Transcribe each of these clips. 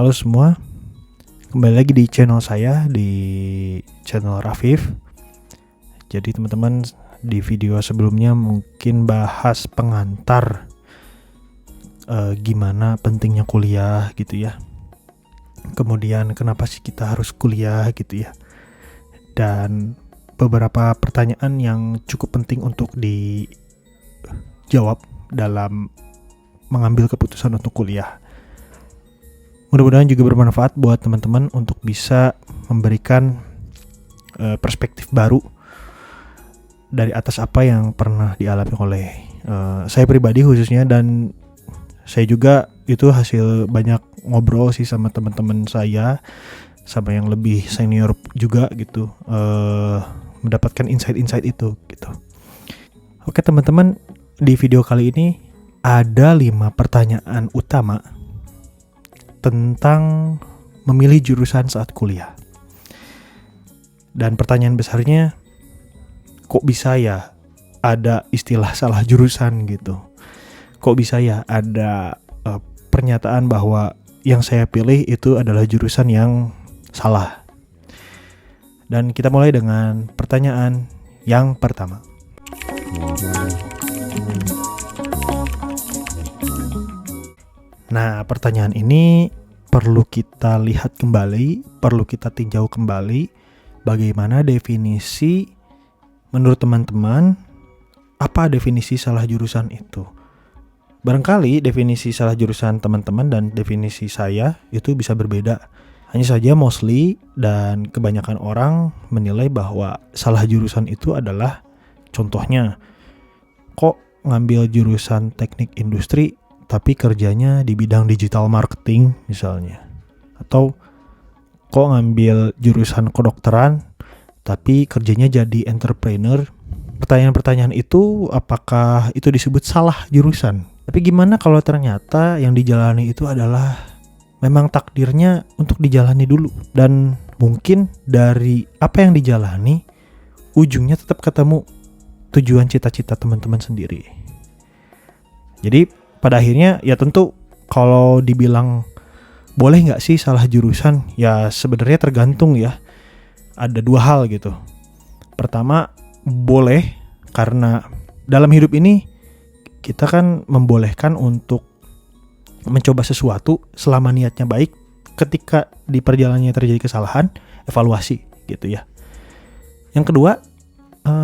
Halo semua, kembali lagi di channel saya, di channel Rafif. Jadi teman-teman, di video sebelumnya mungkin bahas pengantar gimana pentingnya kuliah gitu ya. Kemudian kenapa sih kita harus kuliah gitu ya. Dan beberapa pertanyaan yang cukup penting untuk dijawab dalam mengambil keputusan untuk kuliah. Mudah-mudahan juga bermanfaat buat teman-teman untuk bisa memberikan perspektif baru dari atas apa yang pernah dialami oleh saya pribadi khususnya, dan saya juga itu hasil banyak ngobrol sih sama teman-teman saya, sama yang lebih senior juga gitu, mendapatkan insight-insight itu gitu. Oke teman-teman, di video kali ini ada 5 pertanyaan utama tentang memilih jurusan saat kuliah. Dan pertanyaan besarnya, kok bisa ya ada istilah salah jurusan gitu? Kok bisa ya ada pernyataan bahwa yang saya pilih itu adalah jurusan yang salah? Dan kita mulai dengan pertanyaan yang pertama. Nah, pertanyaan ini perlu kita lihat kembali, perlu kita tinjau kembali bagaimana definisi menurut teman-teman, apa definisi salah jurusan itu. Barangkali definisi salah jurusan teman-teman dan definisi saya itu bisa berbeda. Hanya saja mostly dan kebanyakan orang menilai bahwa salah jurusan itu adalah, contohnya, kok ngambil jurusan teknik industri tapi kerjanya di bidang digital marketing misalnya. Atau kok ngambil jurusan kedokteran tapi kerjanya jadi entrepreneur. Pertanyaan-pertanyaan itu, apakah itu disebut salah jurusan? Tapi gimana kalau ternyata yang dijalani itu adalah memang takdirnya untuk dijalani dulu, dan mungkin dari apa yang dijalani ujungnya tetap ketemu tujuan cita-cita teman-teman sendiri. Jadi pada akhirnya ya tentu kalau dibilang boleh nggak sih salah jurusan, ya sebenarnya tergantung ya. Ada 2 hal gitu. Pertama, boleh karena dalam hidup ini kita kan membolehkan untuk mencoba sesuatu selama niatnya baik. Ketika di perjalanannya terjadi kesalahan, evaluasi gitu ya. Yang kedua,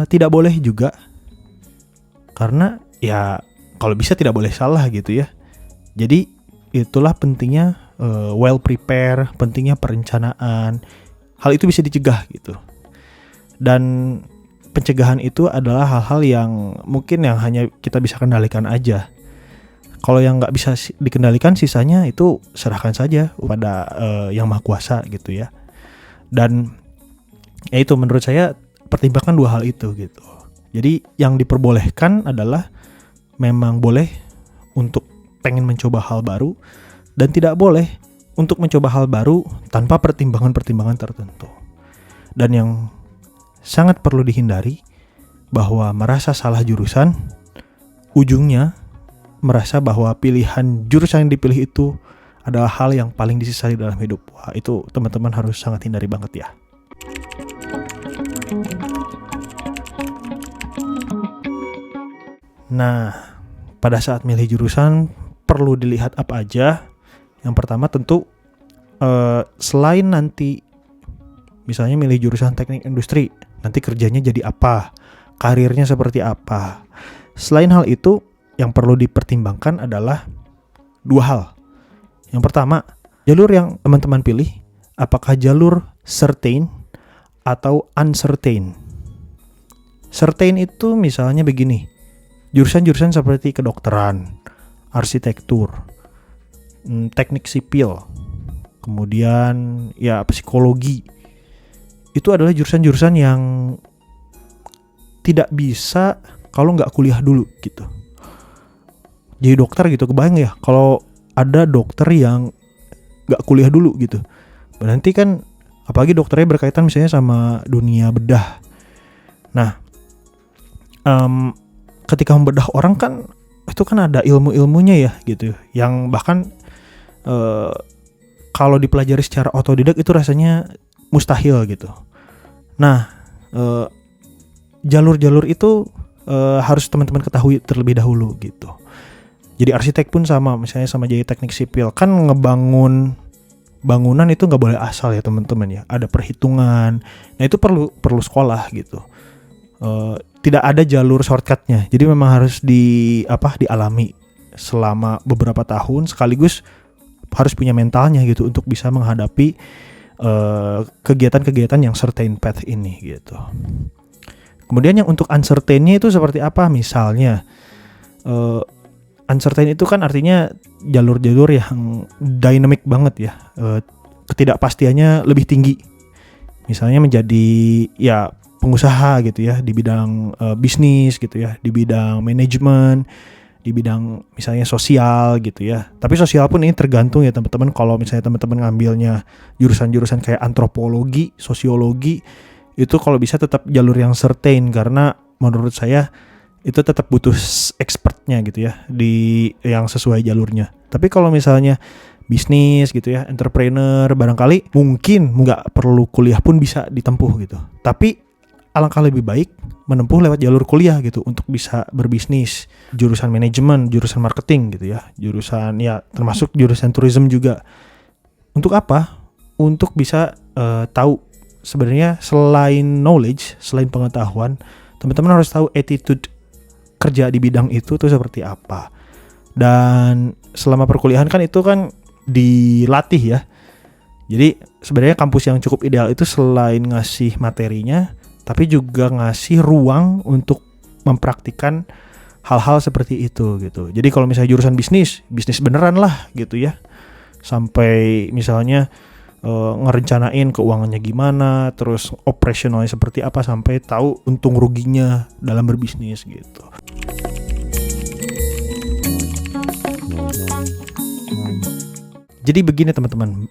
tidak boleh juga karena ya kalau bisa tidak boleh salah gitu ya. Jadi itulah pentingnya well prepare, pentingnya perencanaan. Hal itu bisa dicegah gitu. Dan pencegahan itu adalah hal-hal yang mungkin yang hanya kita bisa kendalikan aja. Kalau yang nggak bisa dikendalikan, sisanya itu serahkan saja kepada yang Maha Kuasa gitu ya. Dan ya itu menurut saya pertimbangkan 2 hal itu gitu. Jadi yang diperbolehkan adalah memang boleh untuk pengen mencoba hal baru, dan tidak boleh untuk mencoba hal baru tanpa pertimbangan-pertimbangan tertentu. Dan yang sangat perlu dihindari bahwa merasa salah jurusan, ujungnya merasa bahwa pilihan jurusan yang dipilih itu adalah hal yang paling disesali dalam hidup. Wah, itu teman-teman harus sangat hindari banget ya. Nah, pada saat milih jurusan perlu dilihat apa aja. Yang pertama tentu selain nanti misalnya milih jurusan teknik industri, nanti kerjanya jadi apa, karirnya seperti apa. Selain hal itu, yang perlu dipertimbangkan adalah 2 hal. Yang pertama, jalur yang teman-teman pilih, apakah jalur certain atau uncertain. Certain itu misalnya begini, jurusan-jurusan seperti kedokteran, arsitektur, teknik sipil, kemudian ya psikologi. Itu adalah jurusan-jurusan yang tidak bisa kalau nggak kuliah dulu gitu. Jadi dokter gitu, kebayang ya kalau ada dokter yang nggak kuliah dulu gitu. Berarti kan apalagi dokternya berkaitan misalnya sama dunia bedah. Nah, ketika membedah orang kan itu kan ada ilmu-ilmunya ya gitu, yang bahkan kalau dipelajari secara otodidak itu rasanya mustahil gitu. Nah, jalur-jalur itu harus teman-teman ketahui terlebih dahulu gitu. Jadi arsitek pun sama, misalnya sama jadi teknik sipil, kan ngebangun bangunan itu nggak boleh asal ya teman-teman ya. Ada perhitungan. Nah itu perlu sekolah gitu. Tidak ada jalur shortcutnya. Jadi memang harus dialami selama beberapa tahun, sekaligus harus punya mentalnya gitu untuk bisa menghadapi kegiatan-kegiatan yang certain path ini gitu. Kemudian yang untuk uncertain-nya itu seperti apa? Misalnya uncertain itu kan artinya jalur-jalur yang dynamic banget ya, ketidakpastiannya lebih tinggi. Misalnya menjadi ya pengusaha gitu ya, di bidang bisnis gitu ya, di bidang manajemen, di bidang misalnya sosial gitu ya. Tapi sosial pun ini tergantung ya teman-teman. Kalau misalnya teman-teman ngambilnya jurusan-jurusan kayak antropologi, sosiologi, itu kalau bisa tetap jalur yang certain, karena menurut saya itu tetap butuh expertnya gitu ya, di yang sesuai jalurnya. Tapi kalau misalnya bisnis gitu ya, entrepreneur, barangkali mungkin nggak perlu kuliah pun bisa ditempuh gitu. Tapi alangkah lebih baik menempuh lewat jalur kuliah gitu untuk bisa berbisnis. Jurusan manajemen, jurusan marketing gitu ya, jurusan ya termasuk jurusan tourism juga. Untuk apa? Untuk bisa tahu sebenarnya selain knowledge, selain pengetahuan, teman-teman harus tahu attitude kerja di bidang itu tuh seperti apa. Dan selama perkuliahan kan itu kan dilatih ya. Jadi sebenarnya kampus yang cukup ideal itu selain ngasih materinya, tapi juga ngasih ruang untuk mempraktikkan hal-hal seperti itu gitu. Jadi kalau misalnya jurusan bisnis beneran lah gitu ya. Sampai misalnya ngerencanain keuangannya gimana, terus operasionalnya seperti apa, sampai tahu untung ruginya dalam berbisnis gitu. Jadi begini teman-teman,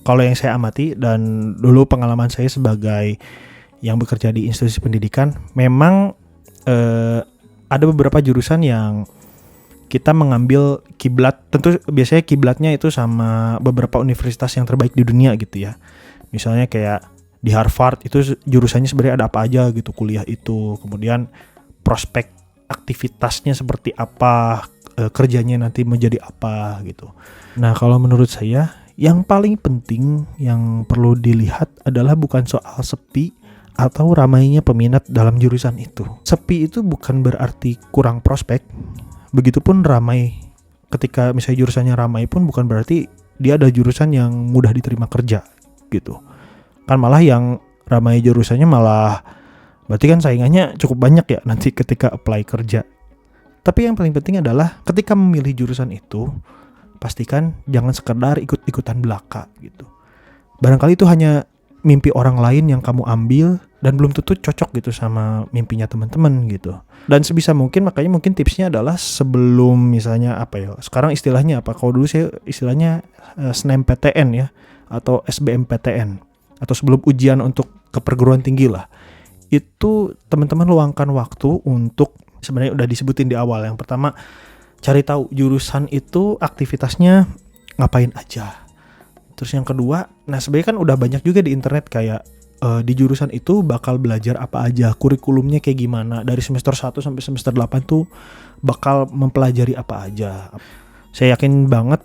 kalau yang saya amati dan dulu pengalaman saya sebagai yang bekerja di institusi pendidikan, memang ada beberapa jurusan yang kita mengambil kiblat, tentu biasanya kiblatnya itu sama beberapa universitas yang terbaik di dunia gitu ya. Misalnya kayak di Harvard itu jurusannya sebenarnya ada apa aja gitu kuliah itu. Kemudian prospek aktivitasnya seperti apa, kerjanya nanti menjadi apa gitu. Nah kalau menurut saya yang paling penting yang perlu dilihat adalah bukan soal sepi atau ramainya peminat dalam jurusan itu. Sepi itu bukan berarti kurang prospek. Begitupun ramai, ketika misalnya jurusannya ramai pun bukan berarti dia ada jurusan yang mudah diterima kerja gitu. Kan malah yang ramai jurusannya malah berarti kan saingannya cukup banyak ya nanti ketika apply kerja. Tapi yang paling penting adalah ketika memilih jurusan itu, pastikan jangan sekedar ikut-ikutan belaka gitu. Barangkali itu hanya mimpi orang lain yang kamu ambil dan belum tentu cocok gitu sama mimpinya teman-teman gitu. Dan sebisa mungkin, makanya mungkin tipsnya adalah sebelum misalnya apa ya, sekarang istilahnya apa, kalau dulu saya istilahnya SNMPTN ya, atau SBMPTN, atau sebelum ujian untuk ke perguruan tinggi lah, itu teman-teman luangkan waktu untuk, sebenarnya udah disebutin di awal, yang pertama cari tahu jurusan itu aktivitasnya ngapain aja. Terus yang kedua, nah sebenarnya kan udah banyak juga di internet kayak di jurusan itu bakal belajar apa aja, kurikulumnya kayak gimana, dari semester 1 sampai semester 8 tuh bakal mempelajari apa aja. Saya yakin banget,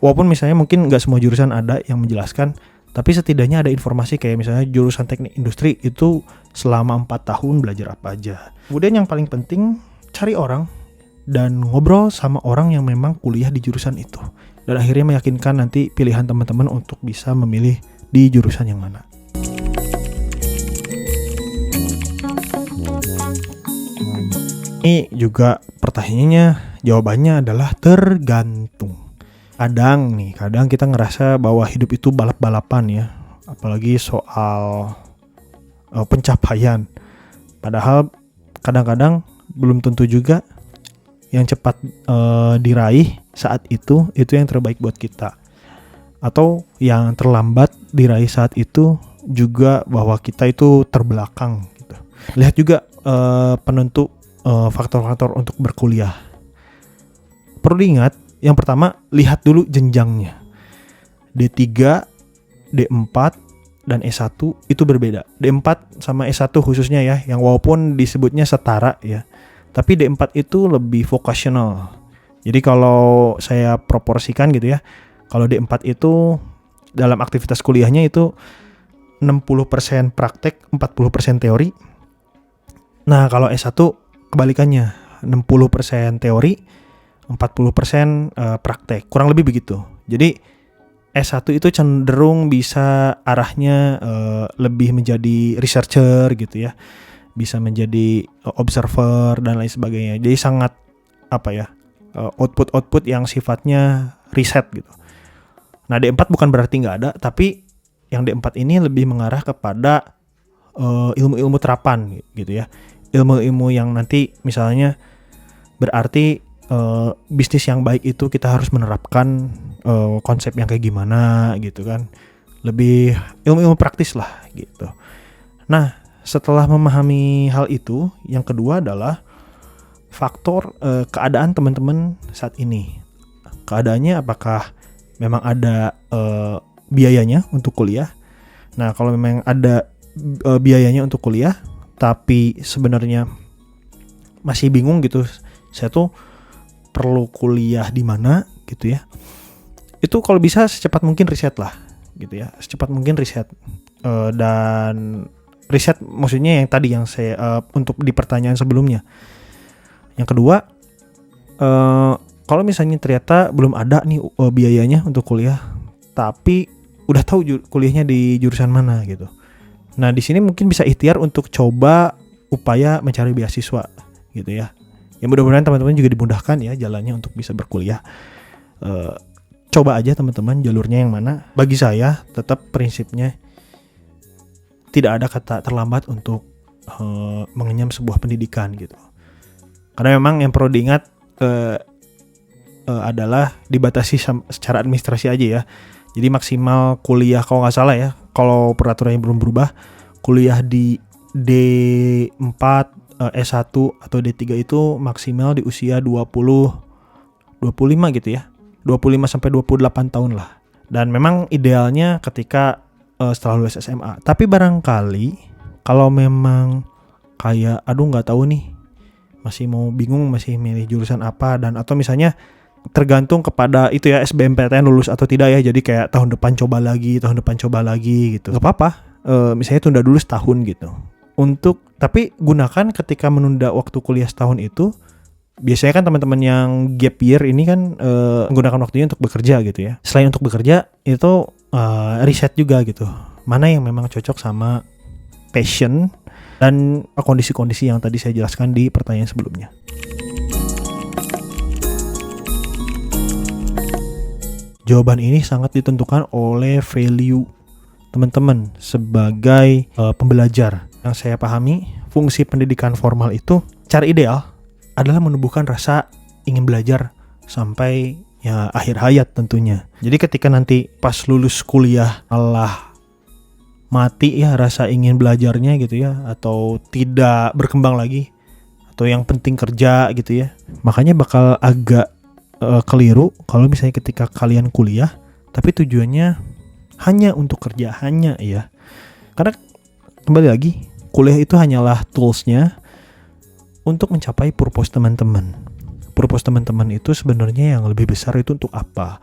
walaupun misalnya mungkin gak semua jurusan ada yang menjelaskan, tapi setidaknya ada informasi kayak misalnya jurusan teknik industri itu selama 4 tahun belajar apa aja. Kemudian yang paling penting, cari orang dan ngobrol sama orang yang memang kuliah di jurusan itu. Dan akhirnya meyakinkan nanti pilihan teman-teman untuk bisa memilih di jurusan yang mana. Ini juga pertanyaannya, jawabannya adalah tergantung. Kadang kita ngerasa bahwa hidup itu balap-balapan ya, apalagi soal pencapaian. Padahal kadang-kadang belum tentu juga yang cepat diraih saat itu yang terbaik buat kita. Atau yang terlambat diraih saat itu juga bahwa kita itu terbelakang gitu. Lihat juga penentu faktor-faktor untuk berkuliah. Perlu diingat, yang pertama lihat dulu jenjangnya. D3, D4, dan S1 itu berbeda. D4 sama S1 khususnya ya, yang walaupun disebutnya setara ya, tapi D4 itu lebih vocational. Jadi kalau saya proporsikan gitu ya, kalau D4 itu dalam aktivitas kuliahnya itu 60% praktek, 40% teori. Nah kalau S1 kebalikannya, 60% teori, 40% praktek, kurang lebih begitu. Jadi S1 itu cenderung bisa arahnya lebih menjadi researcher gitu ya, bisa menjadi observer dan lain sebagainya. Jadi sangat output yang sifatnya riset gitu. Nah D4 bukan berarti nggak ada, tapi yang D4 ini lebih mengarah kepada ilmu-ilmu terapan gitu ya, ilmu-ilmu yang nanti misalnya berarti bisnis yang baik itu kita harus menerapkan konsep yang kayak gimana gitu kan, lebih ilmu-ilmu praktis lah gitu. Nah setelah memahami hal itu, yang kedua adalah faktor keadaan teman-teman saat ini. Keadaannya apakah memang ada biayanya untuk kuliah. Nah kalau memang ada biayanya untuk kuliah tapi sebenarnya masih bingung gitu, saya tuh perlu kuliah di mana gitu ya, itu kalau bisa secepat mungkin riset lah gitu ya, secepat mungkin riset. Dan riset maksudnya yang tadi yang saya untuk di pertanyaan sebelumnya. Yang kedua, kalau misalnya ternyata belum ada nih biayanya untuk kuliah, tapi udah tahu kuliahnya di jurusan mana gitu. Nah di sini mungkin bisa ikhtiar untuk coba upaya mencari beasiswa gitu ya. Ya mudah-mudahan teman-teman juga dimudahkan ya jalannya untuk bisa berkuliah. Coba aja teman-teman jalurnya yang mana. Bagi saya tetap prinsipnya tidak ada kata terlambat untuk mengenyam sebuah pendidikan gitu. Karena memang yang perlu diingat adalah dibatasi secara administrasi aja ya. Jadi maksimal kuliah kalau nggak salah ya, kalau peraturannya belum berubah, kuliah di D4, S1 atau D3 itu maksimal di usia 25 gitu ya. 25 sampai 28 tahun lah. Dan memang idealnya ketika setelah lulus SMA. Tapi barangkali kalau memang kayak nggak tahu nih, masih mau bingung, masih milih jurusan apa, dan atau misalnya tergantung kepada itu ya, SBMPTN lulus atau tidak ya, jadi kayak tahun depan coba lagi gitu. Gak apa-apa, misalnya tunda dulu setahun gitu. Tapi gunakan ketika menunda waktu kuliah setahun itu, biasanya kan teman-teman yang gap year ini kan menggunakan waktunya untuk bekerja gitu ya. Selain untuk bekerja itu riset juga gitu, mana yang memang cocok sama passion dan kondisi-kondisi yang tadi saya jelaskan di pertanyaan sebelumnya. Jawaban ini sangat ditentukan oleh value teman-teman sebagai pembelajar. Yang saya pahami, fungsi pendidikan formal itu cara ideal adalah menumbuhkan rasa ingin belajar sampai ya akhir hayat tentunya. Jadi ketika nanti pas lulus kuliah malah mati ya rasa ingin belajarnya gitu ya, atau tidak berkembang lagi, atau yang penting kerja gitu ya, makanya bakal agak keliru kalau misalnya ketika kalian kuliah tapi tujuannya hanya untuk kerja, hanya ya. Karena kembali lagi, kuliah itu hanyalah toolsnya untuk mencapai purpose teman-teman. Purpose teman-teman itu sebenarnya yang lebih besar itu untuk apa?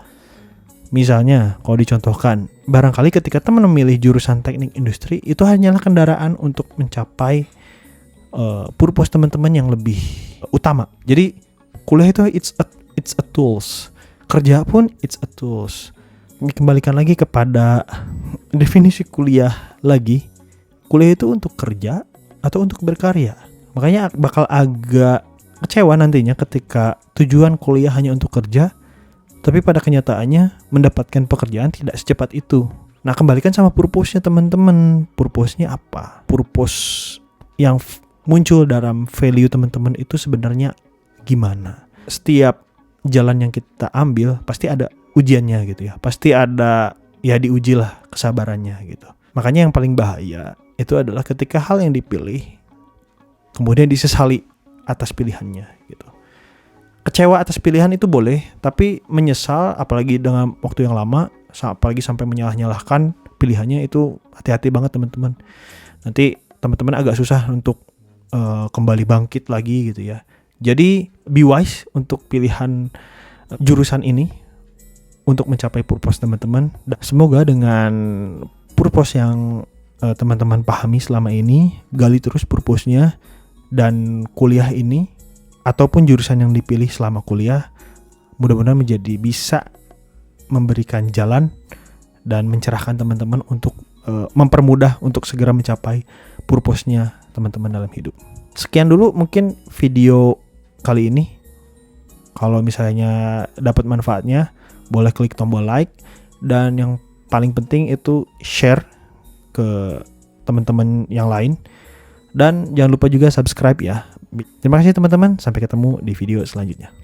Misalnya, kalau dicontohkan, barangkali ketika teman memilih jurusan teknik industri, itu hanyalah kendaraan untuk mencapai purpose teman-teman yang lebih utama. Jadi, kuliah itu it's a tools. Kerja pun it's a tools. Kembalikan lagi kepada definisi kuliah lagi. Kuliah itu untuk kerja atau untuk berkarya. Makanya bakal agak kecewa nantinya ketika tujuan kuliah hanya untuk kerja, tapi pada kenyataannya mendapatkan pekerjaan tidak secepat itu. Nah, kembalikan sama purpose-nya teman-teman. Purpose-nya apa? Purpose yang muncul dalam value teman-teman itu sebenarnya gimana? Setiap jalan yang kita ambil pasti ada ujiannya gitu ya. Pasti ada ya diujilah kesabarannya gitu. Makanya yang paling bahaya itu adalah ketika hal yang dipilih kemudian disesali atas pilihannya gitu. Kecewa atas pilihan itu boleh, tapi menyesal apalagi dengan waktu yang lama apalagi sampai menyalah-nyalahkan pilihannya, itu hati-hati banget teman-teman. Nanti teman-teman agak susah untuk kembali bangkit lagi gitu ya. Jadi be wise untuk pilihan jurusan ini untuk mencapai purpose teman-teman. Semoga dengan purpose yang teman-teman pahami selama ini, gali terus purpose-nya, dan kuliah ini ataupun jurusan yang dipilih selama kuliah mudah-mudahan menjadi bisa memberikan jalan dan mencerahkan teman-teman untuk mempermudah untuk segera mencapai purpose-nya teman-teman dalam hidup. Sekian dulu mungkin video kali ini. Kalau misalnya dapat manfaatnya, boleh klik tombol like, dan yang paling penting itu share ke teman-teman yang lain, dan jangan lupa juga subscribe ya. Terima kasih teman-teman, sampai ketemu di video selanjutnya.